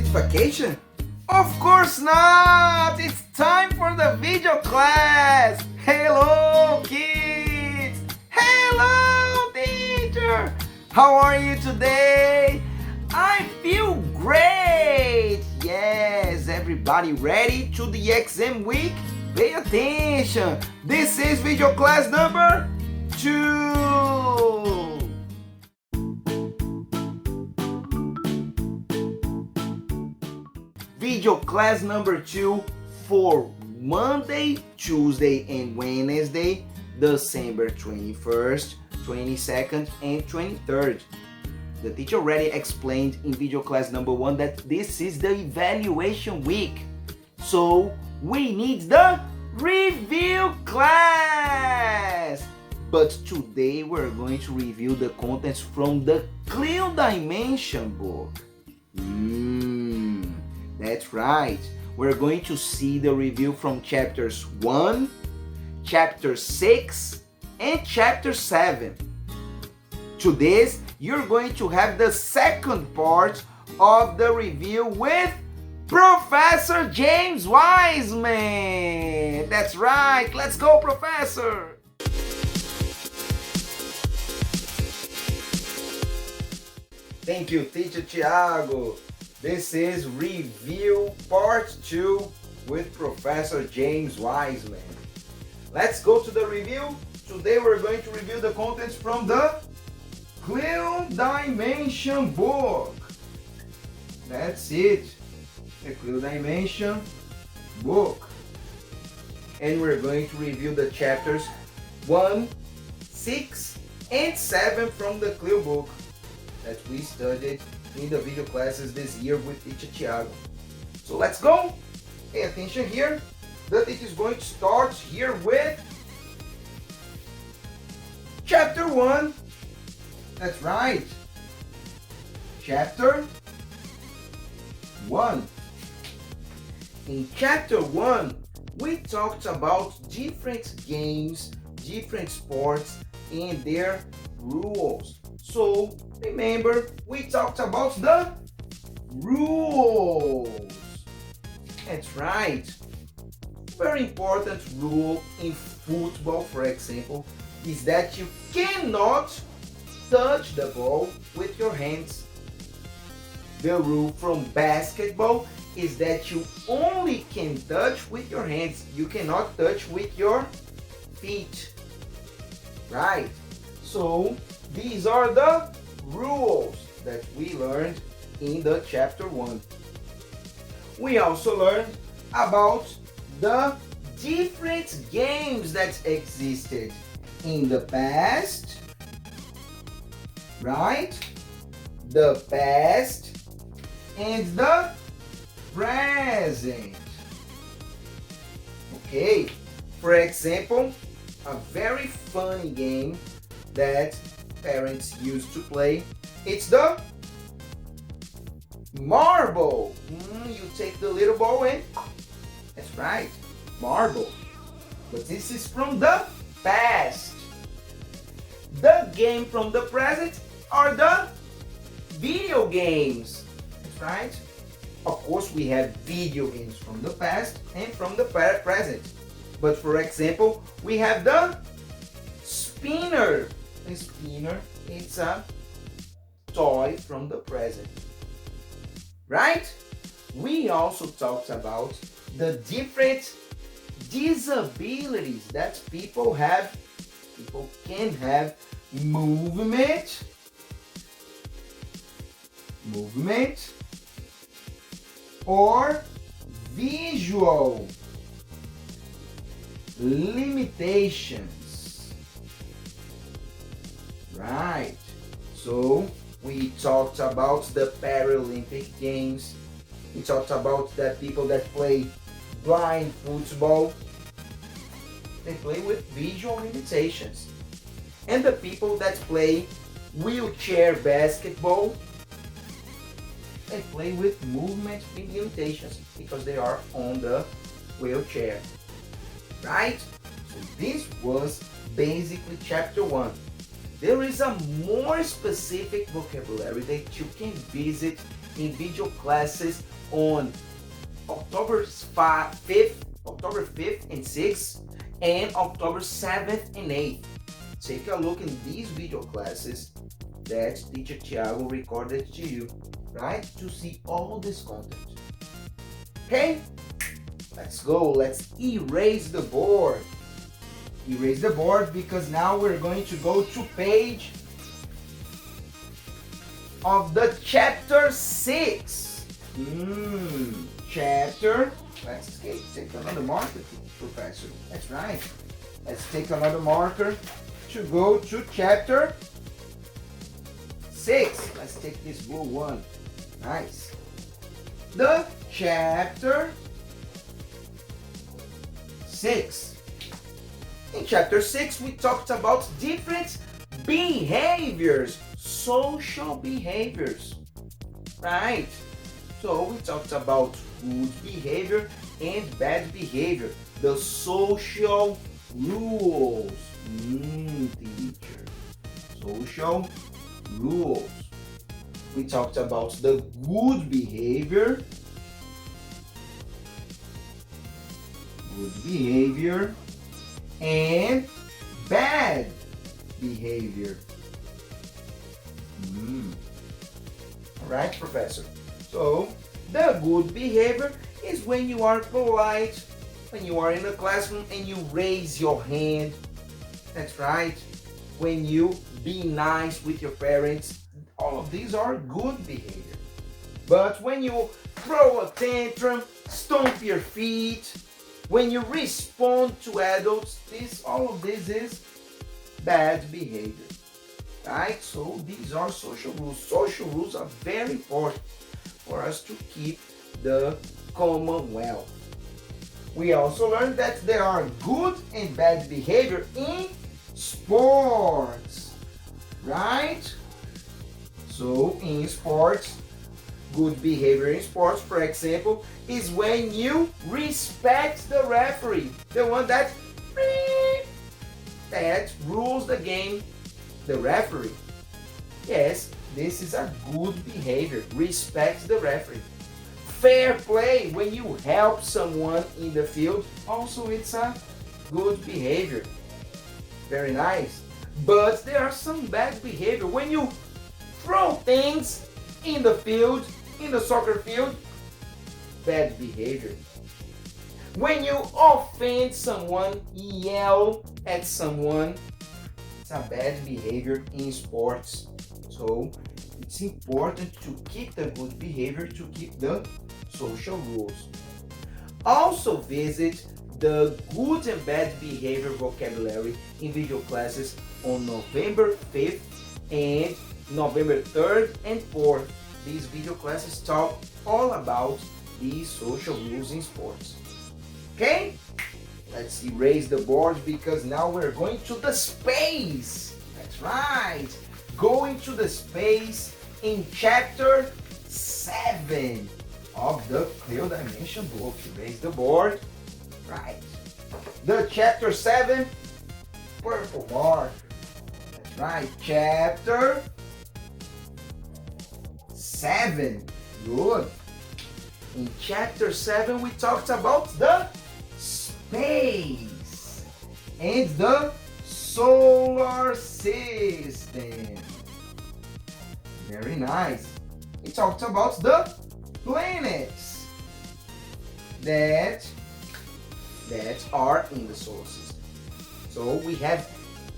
vacation? Of course not! It's time for the video class! Hello, kids! Hello, teacher! How are you today? I feel great! Yes, everybody ready to the exam week? Pay attention! This is video class number 2! Video class number 2 for Monday, Tuesday, and Wednesday, December 21st, 22nd, and 23rd. The teacher already explained in video class number 1 that this is the evaluation week. So we need the review class. But today we're going to review the contents from the Clear Dimension book. That's right. We're going to see the review from chapters 1, chapter 6, and chapter 7. To this, you're going to have the second part of the review with Professor James Wiseman. That's right. Let's go, Professor. Thank you, Teacher Thiago. This is review part 2 with Professor James Wiseman. Let's go to the review. Today we're going to review the contents from the Clear Dimension book. That's it. The Clear Dimension book. And we're going to review the chapters 1, 6, and 7 from the Clear book that we studied in the video classes this year with Teacher Thiago. So let's go. Pay attention here. The teacher is going to start here with chapter 1. That's right. Chapter 1. In chapter 1, we talked about different games, different sports, and their rules. So remember, we talked about the rules. That's right. Very important rule in football, for example, is that you cannot touch the ball with your hands. The rule from basketball is that you only can touch with your hands. You cannot touch with your feet. Right? So these are the rules that we learned in the chapter 1. We also learned about the different games that existed in the past, right? The past and the present. Okay, for example, a very funny game that parents used to play, it's the marble. You take the little ball and that's right, marble. But this is from the past. The game from the present are the video games. That's right. Of course, we have video games from the past and from the present. But for example, we have the spinner. A spinner, it's a toy from the present. Right? We also talked about the different disabilities that people have. People can have movement, or visual limitations. Right. So we talked about the Paralympic Games. We talked about the people that play blind football. They play with visual limitations. And the people that play wheelchair basketball, they play with movement limitations because they are on the wheelchair. Right? So this was basically chapter 1. There is a more specific vocabulary that you can visit in video classes on October 5th and 6th, and October 7th and 8th. Take a look in these video classes that teacher Thiago recorded to you, right? To see all this content. Okay? Let's go. Let's erase the board. Erase the board because now we're going to go to page of the chapter 6. Chapter. Let's take another marker, Professor. That's right. Let's take another marker to go to chapter 6. Let's take this blue one. Nice. The chapter 6. In chapter 6, we talked about different behaviors, social behaviors, right? So we talked about good behavior and bad behavior, the social rules. Teacher, social rules. We talked about the good behavior, and bad behavior. All right, Professor. So the good behavior is when you are polite, when you are in a classroom and you raise your hand. That's right. When you be nice with your parents. All of these are good behavior. But when you throw a tantrum, stomp your feet, when you respond to adults, all of this is bad behavior. Right? So these are social rules. Social rules are very important for us to keep the Commonwealth. We also learned that there are good and bad behavior in sports. Right? So in sports, good behavior in sports, for example, is when you respect the referee, the one that rules the game, the referee. Yes, this is a good behavior. Respect the referee. Fair play, when you help someone in the field, also it's a good behavior. Very nice. But there are some bad behavior. When you throw things in the field, in the soccer field, bad behavior. When you offend someone, yell at someone, it's a bad behavior in sports. So it's important to keep the good behavior, to keep the social rules. Also visit the good and bad behavior vocabulary in video classes on November 5th and November 3rd and 4th. These video classes talk all about these social rules in sports. Okay? Let's erase the board because now we're going to the space. That's right. Going to the space in chapter 7 of the Clear Dimension book. Erase the board. Right. The chapter 7, purple mark. That's right. Chapter 7. Good. In chapter 7, we talked about the space and the solar system. Very nice. We talked about the planets that are in the solar system. So we have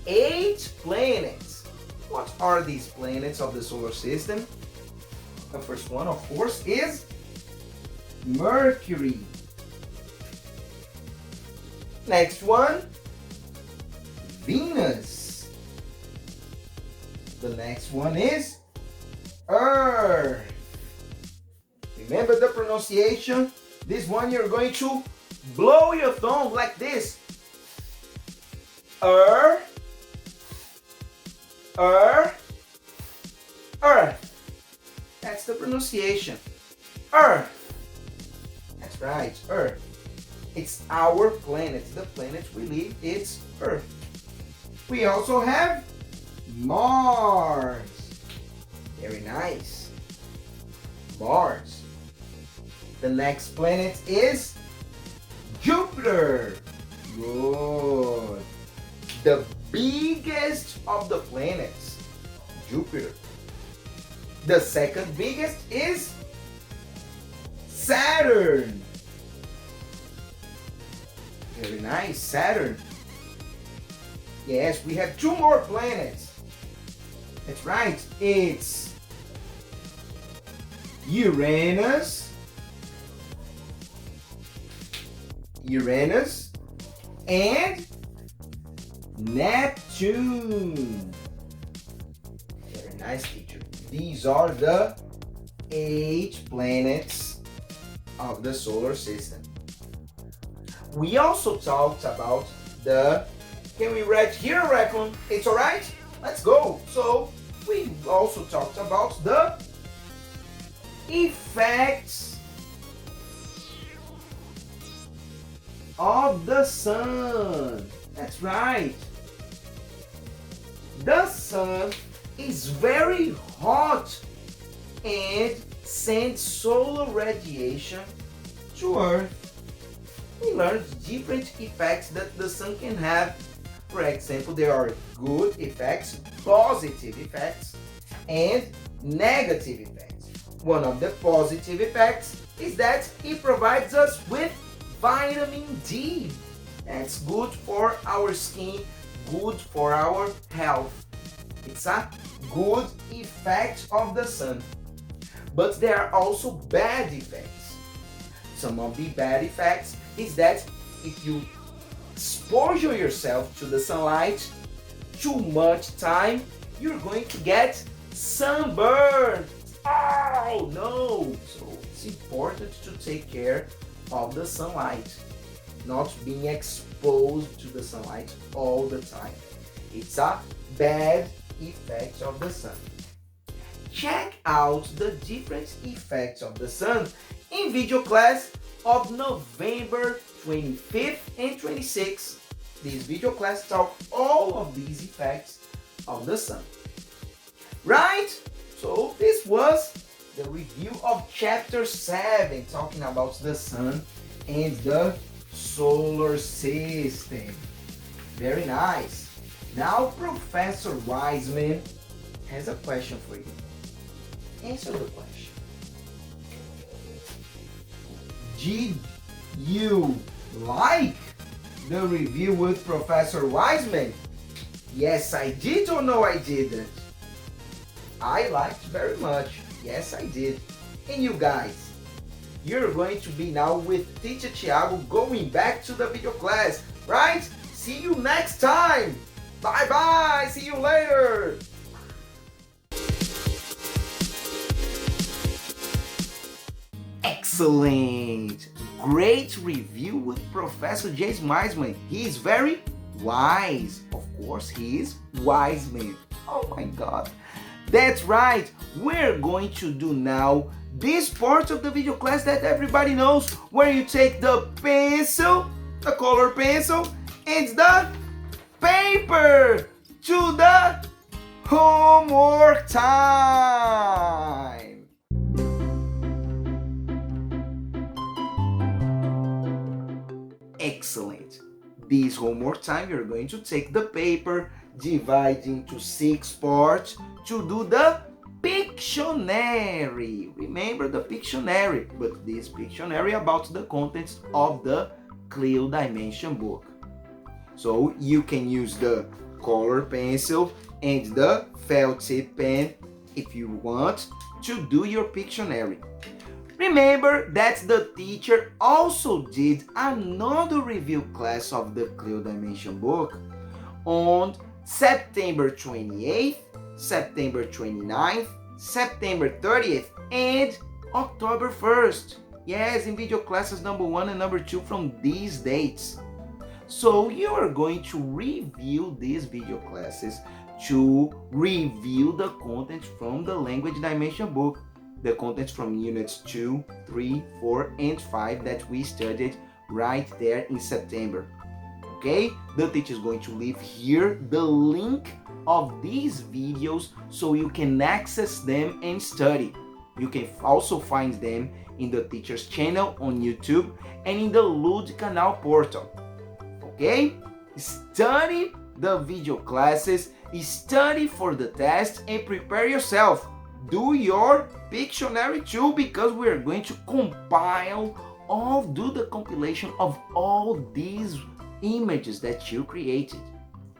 8 planets. What are these planets of the solar system? The first one, of course, is Mercury. Next one, Venus. The next one is Earth. Remember the pronunciation? This one you're going to blow your thumb like this. Earth. That's the pronunciation. Earth. That's right, Earth. It's our planet. The planet we live, it's Earth. We also have Mars. Very nice. Mars. The next planet is Jupiter. Good. The biggest of the planets, Jupiter. The second biggest is Saturn. Very nice, Saturn. Yes, we have two more planets. That's right, it's Uranus and Neptune. Very nice, teacher. These are the 8 planets of the solar system. We also talked about can we write here, Recon? It's alright? Let's go. So, we also talked about the effects of the sun. That's right. The sun is very hot and sends solar radiation to Earth. We learned different effects that the sun can have. For example, there are good effects, positive effects, and negative effects. One of the positive effects is that it provides us with vitamin D. That's good for our skin, good for our health. It's a good effect of the sun. But there are also bad effects. Some of the bad effects is that if you expose yourself to the sunlight too much time, you're going to get sunburned. Oh no! So it's important to take care of the sunlight, not being exposed to the sunlight all the time. It's a bad effect of the sun. Check out the different effects of the sun in video class of November 25th and 26th. This video class talk all of these effects of the sun. Right? So this was the review of chapter 7, talking about the sun and the solar system. Very nice. Now Professor Wiseman has a question for you. Answer the question. Did you like the review with Professor Wiseman? Yes, I did, or no, I didn't? I liked very much. Yes, I did. And you guys, you're going to be now with Teacher Thiago going back to the video class, right? See you next time. Bye-bye. See you later. Excellent! Great review with Professor James Wiseman. He is very wise. Of course, he is Wiseman. Oh my God. That's right. We're going to do now this part of the video class that everybody knows, where you take the pencil, the color pencil, and the paper to the homework time. Excellent. This homework time, you're going to take the paper, divide into 6 parts to do the Pictionary. Remember the Pictionary, but this Pictionary about the contents of the Clear Dimension book. So you can use the color pencil and the felt tip pen if you want to do your Pictionary. Remember that the teacher also did another review class of the Clear Dimension book on September 28th, September 29th, September 30th, and October 1st. Yes, in video classes number 1 and number 2 from these dates. So you are going to review these video classes to review the content from the Language Dimension book. The contents from units 2, 3, 4, and 5 that we studied right there in September. Okay? The teacher is going to leave here the link of these videos so you can access them and study. You can also find them in the teacher's channel on YouTube and in the Lud Canal portal. Okay? Study the video classes, study for the test, and prepare yourself. Do your Pictionary too, because we are going to do the compilation of all these images that you created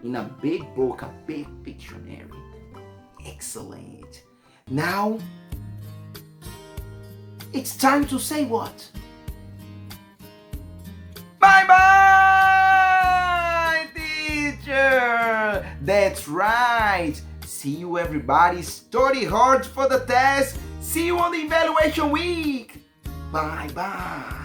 in a big book, a big Pictionary. Excellent. Now, it's time to say what? Bye-bye, teacher! That's right. See you, everybody. Study hard for the test. See you on the evaluation week. Bye-bye.